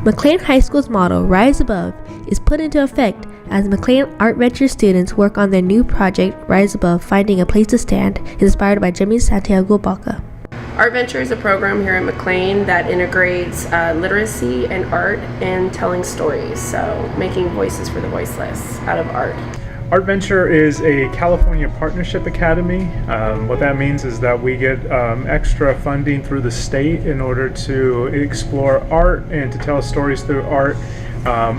McLane High School's motto, Rise Above, is put into effect as McLane Art Venture students work on their new project, Rise Above, Finding a Place to Stand, inspired by Jimmy Santiago Baca. Art Venture is a program here at McLane that integrates literacy and art and telling stories, so making voices for the voiceless out of art. Art Venture is a California Partnership Academy. What that means is that we get extra funding through the state in order to explore art and to tell stories through art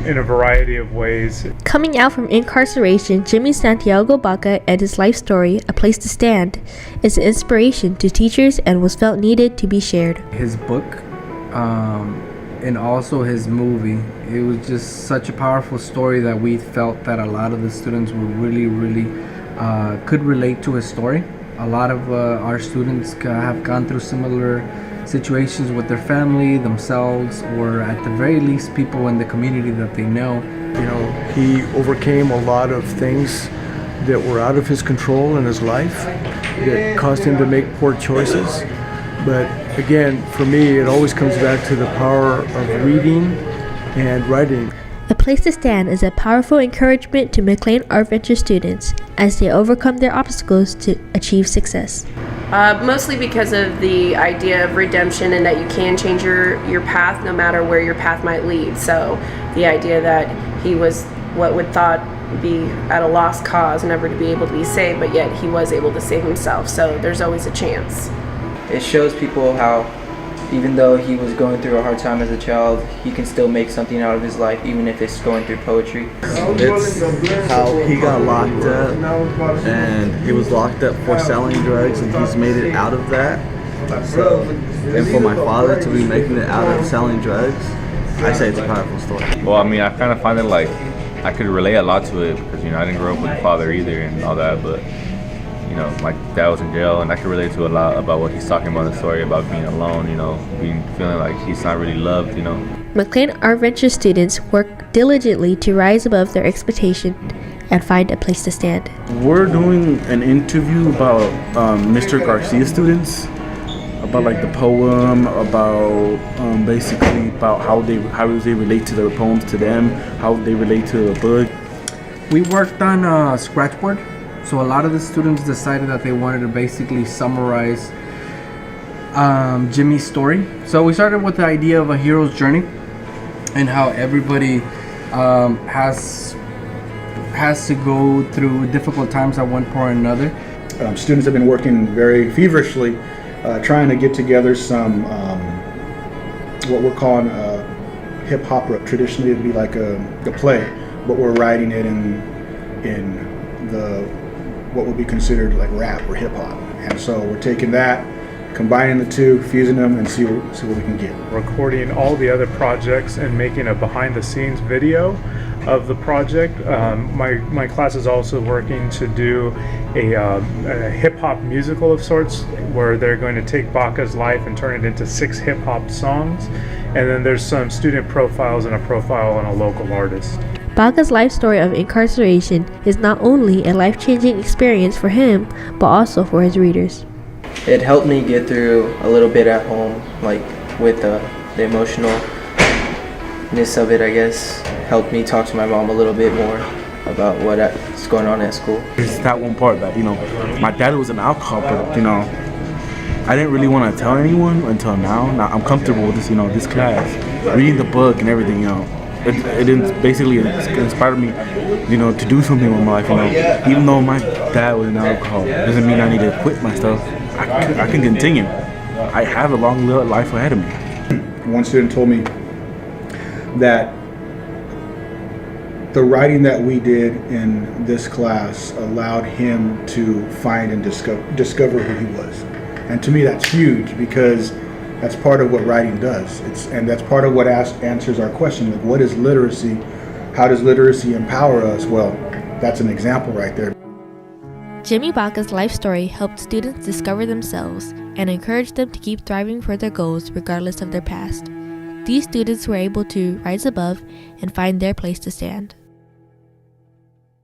in a variety of ways. Coming out from incarceration, Jimmy Santiago Baca and his life story, A Place to Stand, is an inspiration to teachers and was felt needed to be shared. His book and also his movie, it was just such a powerful story that we felt that a lot of the students would really could relate to his story. A lot of our students have gone through similar situations with their family, themselves, or at the very least people in the community that they know. You know, he overcame a lot of things that were out of his control in his life that caused him to make poor choices. But again, for me, it always comes back to the power of reading and writing. A Place to Stand is a powerful encouragement to McLane Art Venture students as they overcome their obstacles to achieve success. Mostly because of the idea of redemption and that you can change your path no matter where your path might lead. So the idea that he was what would thought be at a lost cause, never to be able to be saved, but yet he was able to save himself. So there's always a chance. It shows people how even though he was going through a hard time as a child, he can still make something out of his life, even if it's going through poetry. It's how he got locked up, and he was locked up for selling drugs, and he's made it out of that. So, and for my father to be making it out of selling drugs, I say it's a powerful story. Well, I mean, I kind of find it like I could relate a lot to it because, I didn't grow up with a father either and all that, but my dad was in jail, and I can relate to a lot about what he's talking about in the story about being alone, feeling like he's not really loved, McLane Art Venture students work diligently to rise above their expectation and find a place to stand. We're doing an interview about Mr. Garcia students, about like the poem, about basically about how they relate to their poems to them, how they relate to the book. We worked on a scratchboard. So a lot of the students decided that they wanted to basically summarize Jimmy's story. So we started with the idea of a hero's journey and how everybody has to go through difficult times at one point or another. Students have been working very feverishly trying to get together some what we're calling hip opera. Traditionally it'd be like a play, but we're writing it in the what would be considered like rap or hip hop. And so we're taking that, combining the two, fusing them, and see what we can get. Recording all the other projects and making a behind the scenes video of the project. My class is also working to do a hip hop musical of sorts where they're going to take Baca's life and turn it into 6 hip hop songs. And then there's some student profiles and a profile on a local artist. Baca's life story of incarceration is not only a life-changing experience for him, but also for his readers. It helped me get through a little bit at home, like with the emotionalness of it, I guess. Helped me talk to my mom a little bit more about what's going on at school. It's that one part that, my dad was an alcohol, but, I didn't really want to tell anyone until now. Now I'm comfortable with this, this class, reading the book and everything, It basically inspired me, to do something with my life. Even though my dad was an alcoholic, doesn't mean I need to quit my stuff. I can continue. I have a long life ahead of me. One student told me that the writing that we did in this class allowed him to find and discover who he was. And to me, that's huge because that's part of what writing does. And that's part of what answers our question, like what is literacy? How does literacy empower us? Well, that's an example right there. Jimmy Baca's life story helped students discover themselves and encouraged them to keep thriving for their goals regardless of their past. These students were able to rise above and find their place to stand.